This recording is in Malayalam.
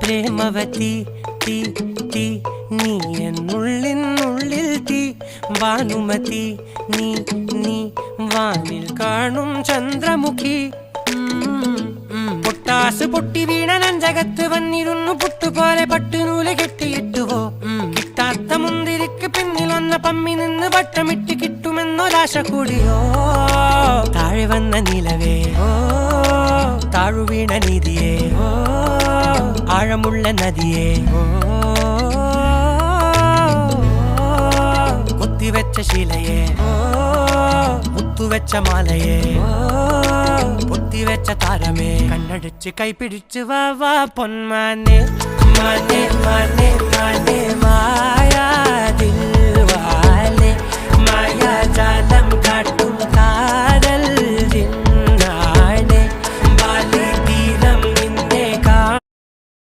പ്രേമവതി തീ തീ നീ എന്നുള്ളിൽ തീ ഭാനുമതി നീ നീ വാനിൽ കാണും ചന്ദ്രമുഖി പൊട്ടാസ് പൊട്ടി വീണ നെഞ്ചകത്ത് വന്നിരുന്നു പുട്ടുപോലെ പട്ടുനൂല് കെട്ടിയിട്ടുവോ കിട്ടാത്ത മുന്തിരിക്ക് പിന്നിൽ വന്ന പമ്മി നിന്ന് വട്ടമിട്ട് കിട്ടുമെന്നൊരാശ കൂടിയോ താഴെ വന്ന നിലവേ താഴു വീണ നിധിയേ ആഴമുള്ള നദിയേ കൊത്തിവെച്ച ശിലയേ മുത്തുവെച്ച മാലയേ പൊത്തിവെച്ച താരമേ കണ്ണടിച്ച് കൈപിടിച്ച് വാ വാ പൊന്മാനെ മാനെ മാനെ മാനെ മായാ ദിൽവാലെ മായാ ജാല